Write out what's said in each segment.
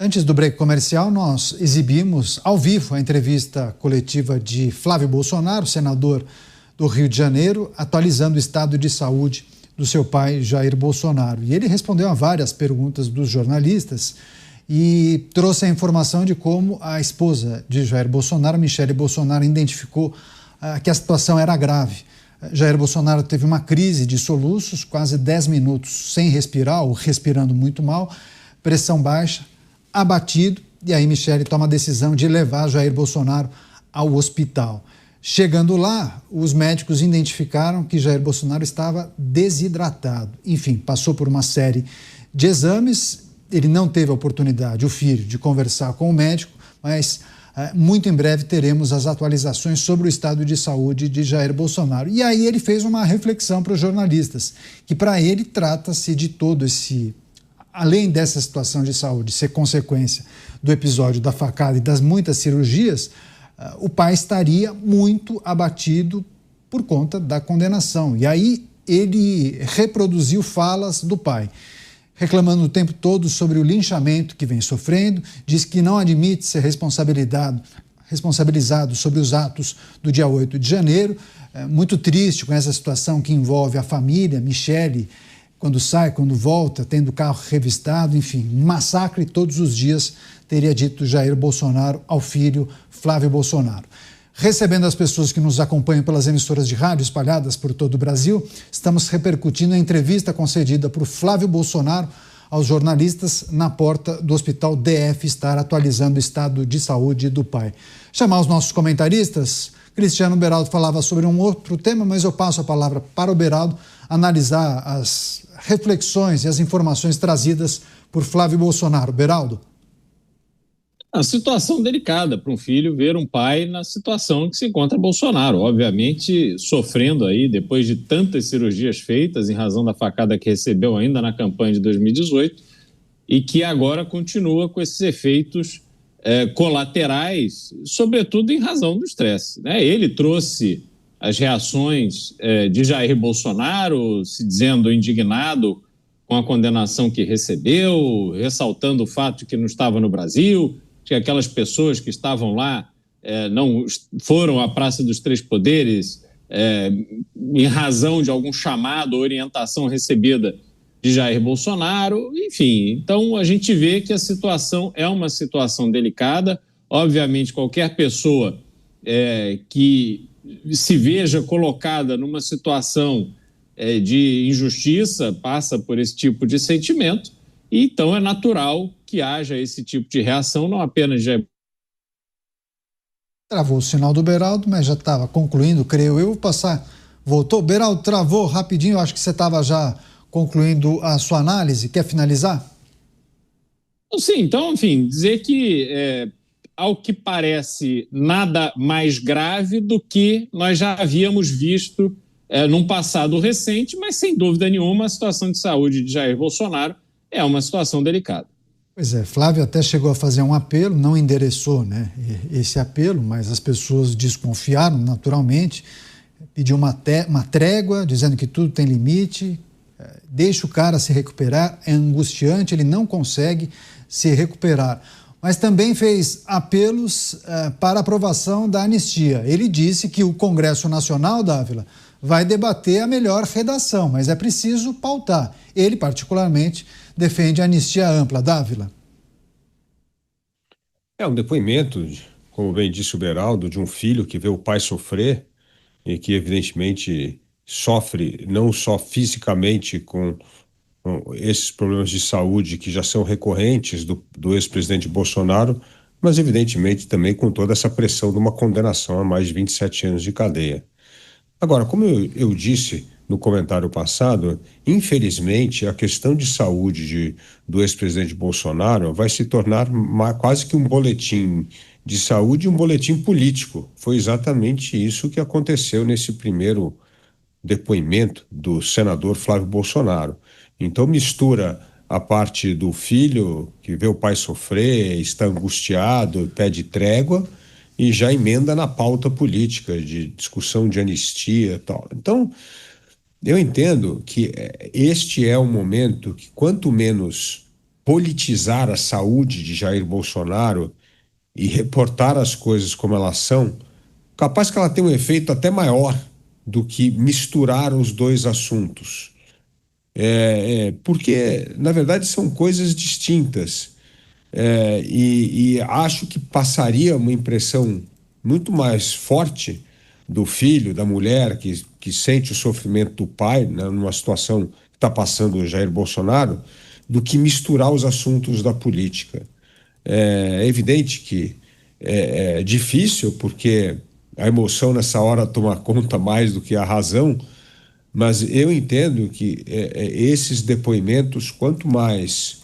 Antes do break comercial, nós exibimos ao vivo a entrevista coletiva de Flávio Bolsonaro, senador do Rio de Janeiro, atualizando o estado de saúde do seu pai, Jair Bolsonaro. E ele respondeu a várias perguntas dos jornalistas e trouxe a informação de como a esposa de Jair Bolsonaro, Michele Bolsonaro, identificou que a situação era grave. Jair Bolsonaro teve uma crise de soluços, quase 10 minutos sem respirar ou respirando muito mal, pressão baixa, abatido, e aí Michele toma a decisão de levar Jair Bolsonaro ao hospital. Chegando lá, os médicos identificaram que Jair Bolsonaro estava desidratado. Enfim, passou por uma série de exames, ele não teve a oportunidade, o filho, de conversar com o médico, mas muito em breve teremos as atualizações sobre o estado de saúde de Jair Bolsonaro. E aí ele fez uma reflexão para os jornalistas, que para ele trata-se de todo esse... Além dessa situação de saúde ser consequência do episódio da facada e das muitas cirurgias, o pai estaria muito abatido por conta da condenação. E aí ele reproduziu falas do pai, reclamando o tempo todo sobre o linchamento que vem sofrendo, diz que não admite ser responsabilizado sobre os atos do dia 8 de janeiro, muito triste com essa situação que envolve a família, Michele, quando sai, quando volta, tendo o carro revistado, enfim, um massacre todos os dias, teria dito Jair Bolsonaro ao filho Flávio Bolsonaro. Recebendo as pessoas que nos acompanham pelas emissoras de rádio espalhadas por todo o Brasil, estamos repercutindo a entrevista concedida por Flávio Bolsonaro aos jornalistas na porta do Hospital DF Star, atualizando o estado de saúde do pai. Chamar os nossos comentaristas. Cristiano Beraldo falava sobre um outro tema, mas eu passo a palavra para o Beraldo analisar as reflexões e as informações trazidas por Flávio Bolsonaro. Beraldo. A situação delicada para um filho ver um pai na situação que se encontra Bolsonaro, obviamente sofrendo aí depois de tantas cirurgias feitas em razão da facada que recebeu ainda na campanha de 2018 e que agora continua com esses efeitos colaterais, sobretudo em razão do estresse, né? Ele trouxe as reações de Jair Bolsonaro, se dizendo indignado com a condenação que recebeu, ressaltando o fato de que não estava no Brasil, que aquelas pessoas que estavam lá não foram à Praça dos Três Poderes em razão de algum chamado ou orientação recebida de Jair Bolsonaro. Enfim, então a gente vê que a situação é uma situação delicada. Obviamente, qualquer pessoa que se veja colocada numa situação de injustiça passa por esse tipo de sentimento, e então é natural que haja esse tipo de reação, não apenas de... Travou o sinal do Beraldo, mas já estava concluindo, creio eu. Vou passar... Voltou? Beraldo, travou rapidinho, acho que você estava já concluindo a sua análise. Quer finalizar? Sim, então, enfim, dizer que, ao que parece, nada mais grave do que nós já havíamos visto num passado recente, mas sem dúvida nenhuma a situação de saúde de Jair Bolsonaro é uma situação delicada. Pois é, Flávio até chegou a fazer um apelo, não endereçou, né, esse apelo, mas as pessoas desconfiaram naturalmente, pediu uma trégua, dizendo que tudo tem limite, deixa o cara se recuperar, é angustiante, ele não consegue se recuperar. Mas também fez apelos para aprovação da anistia. Ele disse que o Congresso Nacional, Dávila, vai debater a melhor redação, mas é preciso pautar. Ele, particularmente, defende a anistia ampla. Dávila. É um depoimento, como bem disse o Beraldo, de um filho que vê o pai sofrer e que, evidentemente, sofre não só fisicamente com esses problemas de saúde que já são recorrentes do ex-presidente Bolsonaro, mas, evidentemente, também com toda essa pressão de uma condenação a mais de 27 anos de cadeia. Agora, como eu disse no comentário passado, infelizmente, a questão de saúde do ex-presidente Bolsonaro vai se tornar quase que um boletim de saúde e um boletim político. Foi exatamente isso que aconteceu nesse primeiro depoimento do senador Flávio Bolsonaro. Então, mistura a parte do filho que vê o pai sofrer, está angustiado, pede trégua, e já emenda na pauta política de discussão de anistia e tal. Então, eu entendo que este é um momento que quanto menos politizar a saúde de Jair Bolsonaro e reportar as coisas como elas são, capaz que ela tenha um efeito até maior do que misturar os dois assuntos. Porque, na verdade, são coisas distintas. E acho que passaria uma impressão muito mais forte do filho, da mulher, que sente o sofrimento do pai, né, numa situação que está passando o Jair Bolsonaro, do que misturar os assuntos da política. É evidente que é difícil, porque a emoção nessa hora toma conta mais do que a razão, mas eu entendo que esses depoimentos, quanto mais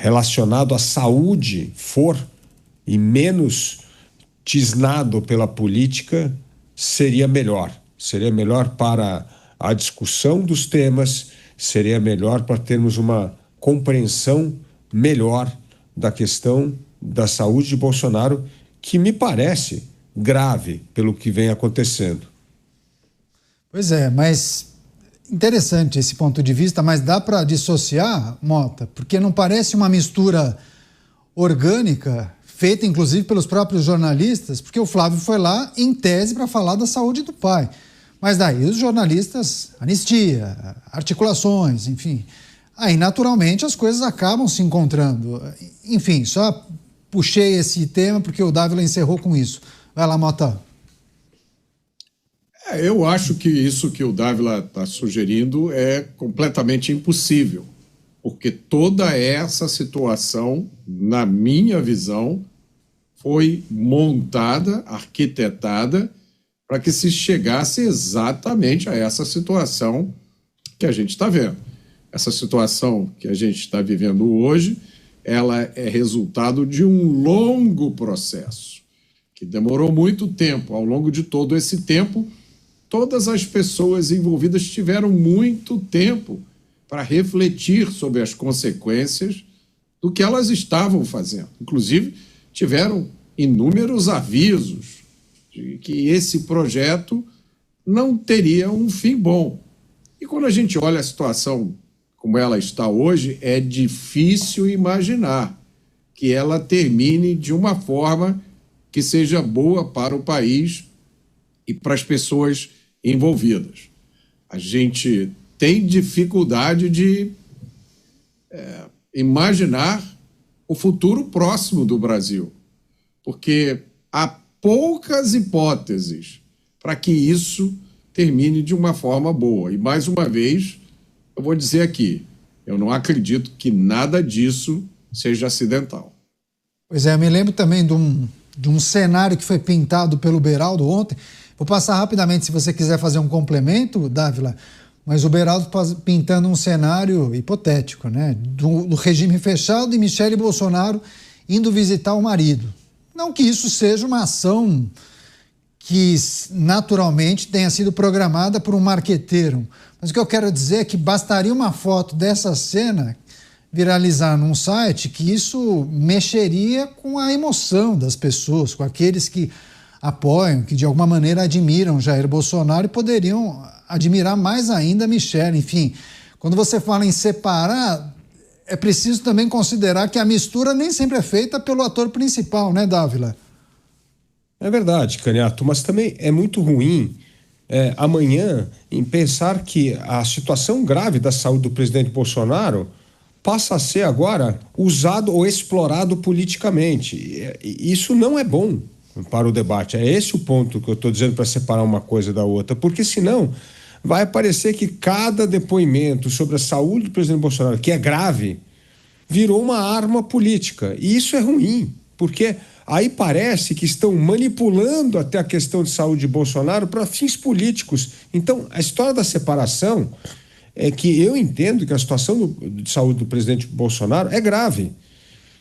relacionado à saúde for e menos tisnado pela política, seria melhor. Seria melhor para a discussão dos temas, seria melhor para termos uma compreensão melhor da questão da saúde de Bolsonaro, que me parece grave pelo que vem acontecendo. Pois é, mas interessante esse ponto de vista, mas dá para dissociar, Mota, porque não parece uma mistura orgânica, feita inclusive pelos próprios jornalistas, porque o Flávio foi lá em tese para falar da saúde do pai. Mas daí os jornalistas, anistia, articulações, enfim. Aí naturalmente as coisas acabam se encontrando. Enfim, só puxei esse tema porque o Dávila encerrou com isso. Vai lá, Mota. Eu acho que isso que o Dávila está sugerindo é completamente impossível, porque toda essa situação, na minha visão, foi montada, arquitetada, para que se chegasse exatamente a essa situação que a gente está vendo. Essa situação que a gente está vivendo hoje, ela é resultado de um longo processo, que demorou muito tempo. Ao longo de todo esse tempo, todas as pessoas envolvidas tiveram muito tempo para refletir sobre as consequências do que elas estavam fazendo. Inclusive, tiveram inúmeros avisos de que esse projeto não teria um fim bom. E quando a gente olha a situação como ela está hoje, é difícil imaginar que ela termine de uma forma que seja boa para o país e para as pessoas envolvidas. A gente tem dificuldade de imaginar o futuro próximo do Brasil, porque há poucas hipóteses para que isso termine de uma forma boa. E, mais uma vez, eu vou dizer aqui, eu não acredito que nada disso seja acidental. Pois é, eu me lembro também de um cenário que foi pintado pelo Beraldo ontem. Vou passar rapidamente, se você quiser fazer um complemento, Dávila, mas o Beraldo pintando um cenário hipotético, né? Do regime fechado e Michele Bolsonaro indo visitar o marido. Não que isso seja uma ação que naturalmente tenha sido programada por um marqueteiro, mas o que eu quero dizer é que bastaria uma foto dessa cena viralizar num site que isso mexeria com a emoção das pessoas, com aqueles que apoiam, que de alguma maneira admiram Jair Bolsonaro e poderiam admirar mais ainda a Michele. Enfim, quando você fala em separar, é preciso também considerar que a mistura nem sempre é feita pelo ator principal, né, Dávila? É verdade, Canhato, mas também é muito ruim amanhã em pensar que a situação grave da saúde do presidente Bolsonaro passa a ser agora usado ou explorado politicamente. Isso não é bom para o debate. É esse o ponto que eu estou dizendo para separar uma coisa da outra, porque senão vai parecer que cada depoimento sobre a saúde do presidente Bolsonaro, que é grave, virou uma arma política. E isso é ruim, porque aí parece que estão manipulando até a questão de saúde de Bolsonaro para fins políticos. Então, a história da separação é que eu entendo que a situação de saúde do presidente Bolsonaro é grave.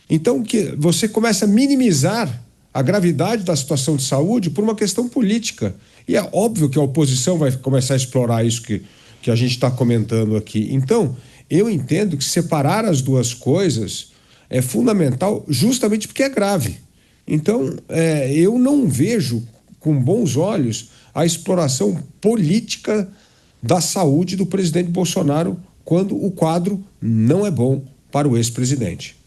Então, que você começa a minimizar a gravidade da situação de saúde por uma questão política. E é óbvio que a oposição vai começar a explorar isso que a gente está comentando aqui. Então, eu entendo que separar as duas coisas é fundamental justamente porque é grave. Então, eu não vejo com bons olhos a exploração política da saúde do presidente Bolsonaro quando o quadro não é bom para o ex-presidente.